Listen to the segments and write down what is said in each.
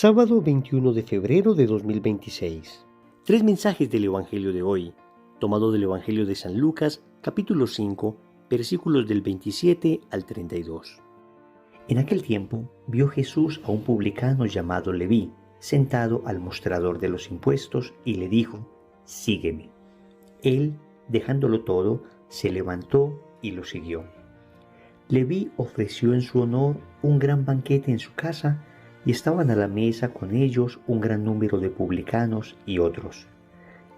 Sábado 21 de febrero de 2026. Tres mensajes del Evangelio de hoy, tomado del Evangelio de San Lucas, capítulo 5, versículos del 27 al 32. En aquel tiempo vio Jesús a un publicano llamado Leví, sentado al mostrador de los impuestos, y le dijo: «Sígueme». Él, dejándolo todo, se levantó y lo siguió. Leví ofreció en su honor un gran banquete en su casa, y estaban a la mesa con ellos un gran número de publicanos y otros.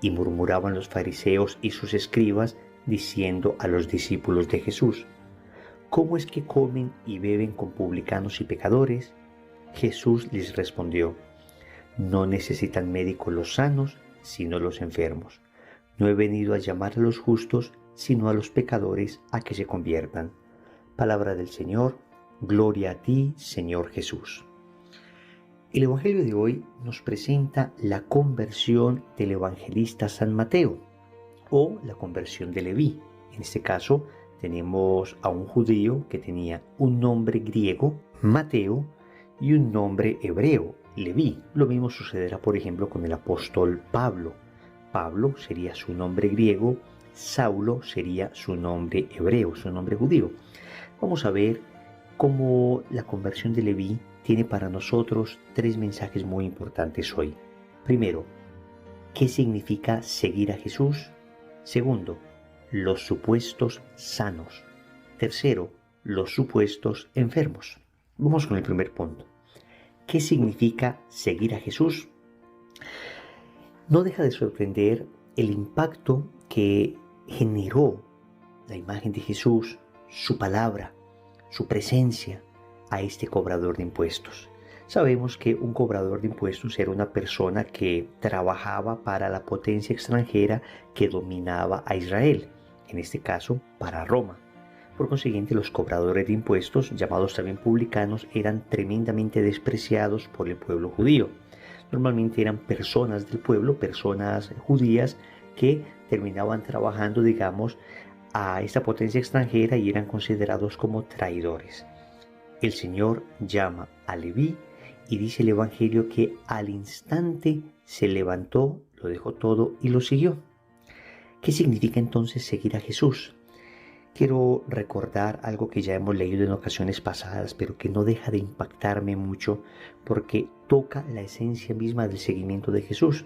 Y murmuraban los fariseos y sus escribas, diciendo a los discípulos de Jesús: «¿Cómo es que comen y beben con publicanos y pecadores?». Jesús les respondió: «No necesitan médico los sanos, sino los enfermos. No he venido a llamar a los justos, sino a los pecadores a que se conviertan». Palabra del Señor. Gloria a ti, Señor Jesús. El Evangelio de hoy nos presenta la conversión del evangelista San Mateo, o la conversión de Leví. En este caso tenemos a un judío que tenía un nombre griego, Mateo, y un nombre hebreo, Leví. Lo mismo sucederá, por ejemplo, con el apóstol Pablo. Pablo sería su nombre griego, Saulo sería su nombre hebreo, su nombre judío. Vamos a ver cómo la conversión de Leví tiene para nosotros tres mensajes muy importantes hoy. Primero, ¿qué significa seguir a Jesús? Segundo, los supuestos sanos. Tercero, los supuestos enfermos. Vamos con el primer punto. ¿Qué significa seguir a Jesús? No deja de sorprender el impacto que generó la imagen de Jesús, su palabra, su presencia a este cobrador de impuestos. Sabemos que un cobrador de impuestos era una persona que trabajaba para la potencia extranjera que dominaba a Israel, en este caso para Roma. Por consiguiente, los cobradores de impuestos, llamados también publicanos, eran tremendamente despreciados por el pueblo judío. Normalmente eran personas del pueblo, personas judías que terminaban trabajando, a esta potencia extranjera y eran considerados como traidores. El Señor llama a Leví y dice el Evangelio que al instante se levantó, lo dejó todo y lo siguió. ¿Qué significa entonces seguir a Jesús? Quiero recordar algo que ya hemos leído en ocasiones pasadas, pero que no deja de impactarme mucho porque toca la esencia misma del seguimiento de Jesús.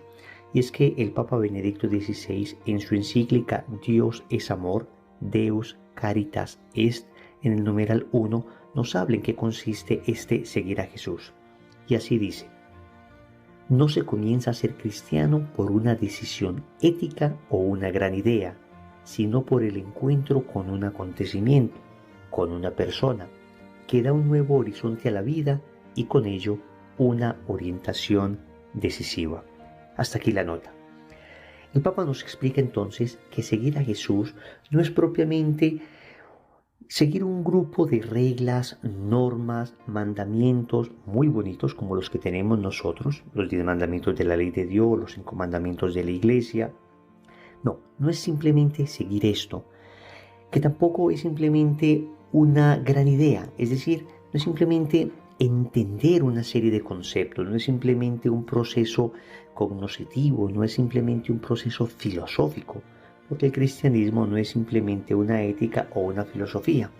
Y es que el Papa Benedicto XVI, en su encíclica Dios es amor, Deus Caritas Est, en el numeral 1, nos habla en qué consiste este seguir a Jesús. Y así dice: no se comienza a ser cristiano por una decisión ética o una gran idea, sino por el encuentro con un acontecimiento, con una persona, que da un nuevo horizonte a la vida y con ello una orientación decisiva. Hasta aquí la nota. El Papa nos explica entonces que seguir a Jesús no es propiamente seguir un grupo de reglas, normas, mandamientos muy bonitos como los que tenemos nosotros, los 10 mandamientos de la ley de Dios, los 5 mandamientos de la Iglesia. No es simplemente seguir esto, que tampoco es simplemente una gran idea, es decir, no es simplemente entender una serie de conceptos, no es simplemente un proceso cognoscitivo, no es simplemente un proceso filosófico, porque el cristianismo no es simplemente una ética o una filosofía,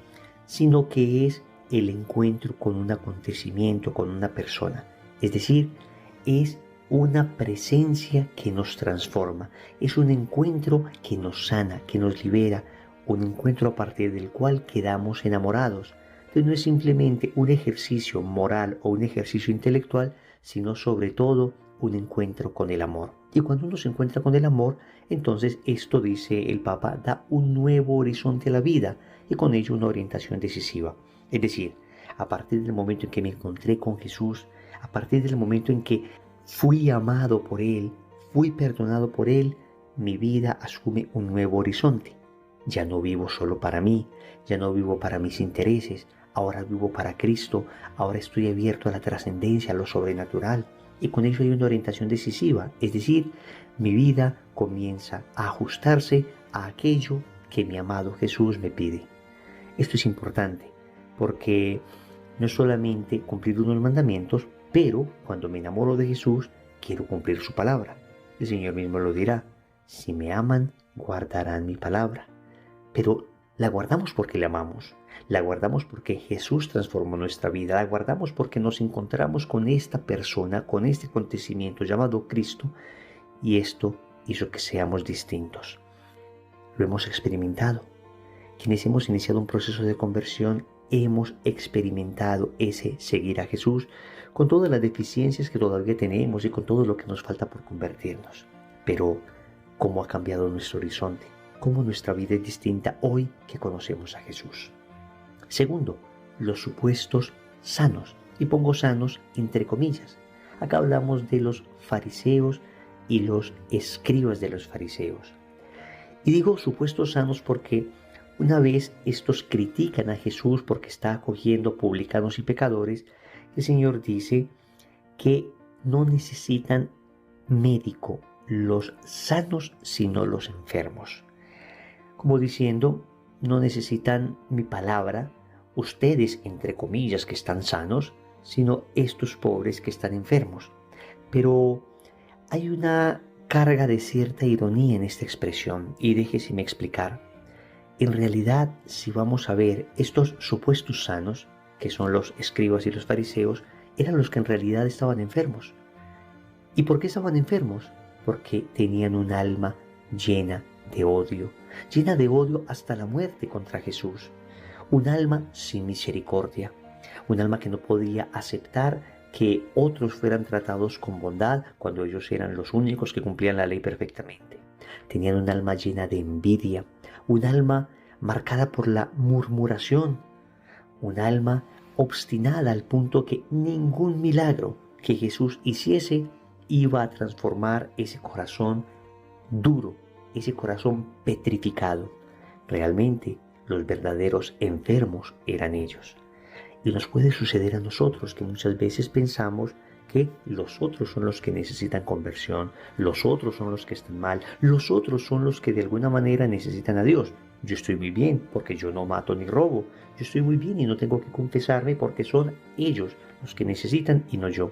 sino que es el encuentro con un acontecimiento, con una persona. Es decir, es una presencia que nos transforma, es un encuentro que nos sana, que nos libera, un encuentro a partir del cual quedamos enamorados. Entonces no es simplemente un ejercicio moral o un ejercicio intelectual, sino sobre todo un encuentro con el amor. Y cuando uno se encuentra con el amor, entonces esto, dice el Papa, da un nuevo horizonte a la vida y con ello una orientación decisiva. Es decir, a partir del momento en que me encontré con Jesús, a partir del momento en que fui amado por Él, fui perdonado por Él, mi vida asume un nuevo horizonte. Ya no vivo solo para mí, ya no vivo para mis intereses, ahora vivo para Cristo, ahora estoy abierto a la trascendencia, a lo sobrenatural. Y con ello hay una orientación decisiva, es decir, mi vida comienza a ajustarse a aquello que mi amado Jesús me pide. Esto es importante porque no es solamente cumplir unos mandamientos, Pero cuando me enamoro de Jesús, quiero cumplir su palabra. El Señor mismo lo dirá: si me aman, guardarán mi palabra. Pero la guardamos porque la amamos. La guardamos porque Jesús transformó nuestra vida. La guardamos porque nos encontramos con esta persona, con este acontecimiento llamado Cristo, y esto hizo que seamos distintos. Lo hemos experimentado. Quienes hemos iniciado un proceso de conversión hemos experimentado ese seguir a Jesús con todas las deficiencias que todavía tenemos y con todo lo que nos falta por convertirnos. Pero, ¿cómo ha cambiado nuestro horizonte? ¿Cómo nuestra vida es distinta hoy que conocemos a Jesús? Segundo, los supuestos sanos. Y pongo sanos entre comillas. Acá hablamos de los fariseos y los escribas de los fariseos. Y digo supuestos sanos porque una vez estos critican a Jesús porque está acogiendo publicanos y pecadores, el Señor dice que no necesitan médico los sanos sino los enfermos. Como diciendo, no necesitan mi palabra, ustedes entre comillas que están sanos, sino estos pobres que están enfermos. Pero hay una carga de cierta ironía en esta expresión, y déjeseme explicar. En realidad, si vamos a ver, estos supuestos sanos, que son los escribas y los fariseos, eran los que en realidad estaban enfermos. ¿Y por qué estaban enfermos? Porque tenían un alma llena de odio hasta la muerte contra Jesús. Un alma sin misericordia, un alma que no podía aceptar que otros fueran tratados con bondad cuando ellos eran los únicos que cumplían la ley perfectamente. Tenían un alma llena de envidia, un alma marcada por la murmuración, un alma obstinada al punto que ningún milagro que Jesús hiciese iba a transformar ese corazón duro, ese corazón petrificado. Realmente los verdaderos enfermos eran ellos. Y nos puede suceder a nosotros que muchas veces pensamos que los otros son los que necesitan conversión, los otros son los que están mal, los otros son los que de alguna manera necesitan a Dios. Yo estoy muy bien porque yo no mato ni robo, yo estoy muy bien y no tengo que confesarme porque son ellos los que necesitan y no yo.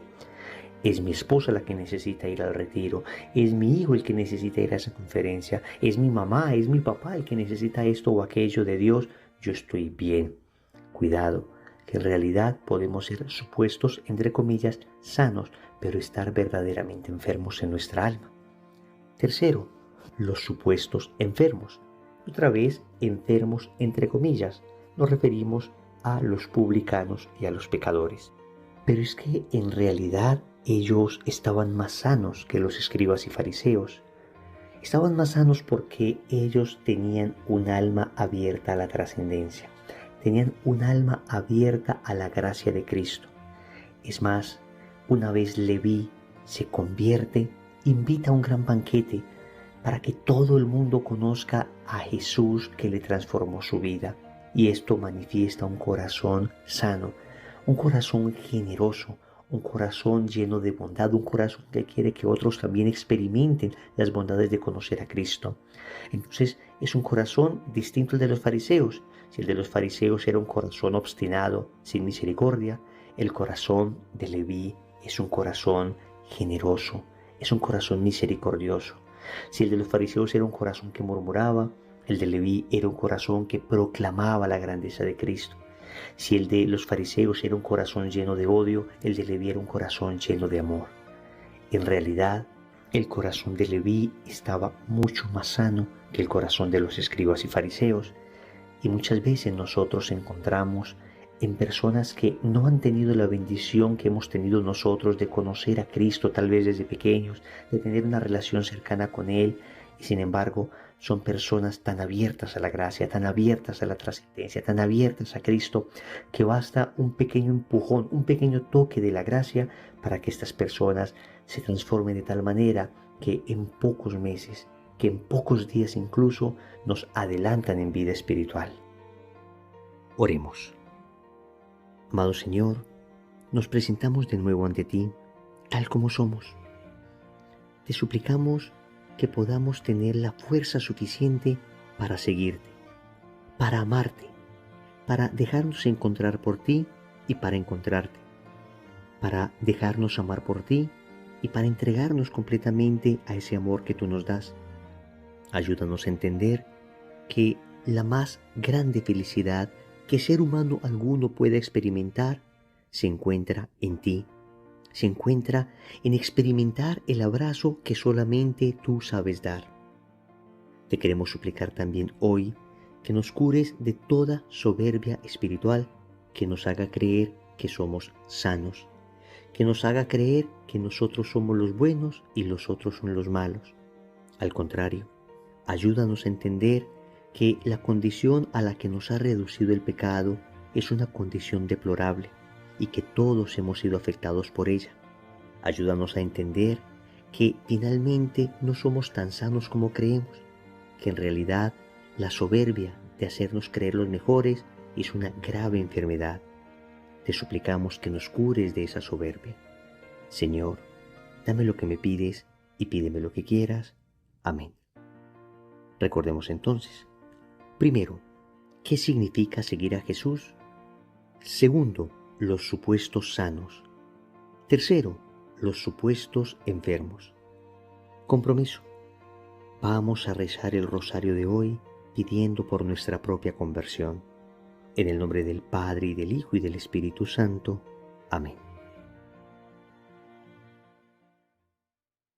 Es mi esposa la que necesita ir al retiro, es mi hijo el que necesita ir a esa conferencia, es mi mamá, es mi papá el que necesita esto o aquello de Dios. Yo estoy bien. Cuidado, que en realidad podemos ser supuestos, entre comillas, sanos, pero estar verdaderamente enfermos en nuestra alma. Tercero, los supuestos enfermos. Otra vez, enfermos, entre comillas, nos referimos a los publicanos y a los pecadores. Pero es que en realidad ellos estaban más sanos que los escribas y fariseos. Estaban más sanos porque ellos tenían un alma abierta a la trascendencia. Tenían un alma abierta a la gracia de Cristo. Es más, una vez Leví se convierte, invita a un gran banquete para que todo el mundo conozca a Jesús que le transformó su vida. Y esto manifiesta un corazón sano, un corazón generoso, un corazón lleno de bondad, un corazón que quiere que otros también experimenten las bondades de conocer a Cristo. Entonces es un corazón distinto al de los fariseos. Si el de los fariseos era un corazón obstinado, sin misericordia, el corazón de Leví es un corazón generoso, es un corazón misericordioso. Si el de los fariseos era un corazón que murmuraba, el de Leví era un corazón que proclamaba la grandeza de Cristo. Si el de los fariseos era un corazón lleno de odio, el de Leví era un corazón lleno de amor. En realidad, el corazón de Leví estaba mucho más sano que el corazón de los escribas y fariseos. Y muchas veces nosotros encontramos en personas que no han tenido la bendición que hemos tenido nosotros de conocer a Cristo tal vez desde pequeños, de tener una relación cercana con Él, y sin embargo son personas tan abiertas a la gracia, tan abiertas a la trascendencia, tan abiertas a Cristo, que basta un pequeño empujón, un pequeño toque de la gracia para que estas personas se transformen de tal manera que en pocos meses, que en pocos días incluso nos adelantan en vida espiritual. Oremos. Amado Señor, nos presentamos de nuevo ante ti, tal como somos. Te suplicamos que podamos tener la fuerza suficiente para seguirte, para amarte, para dejarnos encontrar por ti y para encontrarte. para dejarnos amar por ti y para entregarnos completamente a ese amor que tú nos das. Ayúdanos a entender que la más grande felicidad que ser humano alguno pueda experimentar se encuentra en ti, se encuentra en experimentar el abrazo que solamente tú sabes dar. Te queremos suplicar también hoy que nos cures de toda soberbia espiritual que nos haga creer que somos sanos, que nos haga creer que nosotros somos los buenos y los otros son los malos. Al contrario, ayúdanos a entender que la condición a la que nos ha reducido el pecado es una condición deplorable y que todos hemos sido afectados por ella. Ayúdanos a entender que finalmente no somos tan sanos como creemos, que en realidad la soberbia de hacernos creer los mejores es una grave enfermedad. Te suplicamos que nos cures de esa soberbia. Señor, dame lo que me pides y pídeme lo que quieras. Amén. Recordemos entonces, primero, ¿qué significa seguir a Jesús? Segundo, los supuestos sanos. Tercero, los supuestos enfermos. Compromiso. Vamos a rezar el rosario de hoy pidiendo por nuestra propia conversión. En el nombre del Padre, y del Hijo, y del Espíritu Santo. Amén.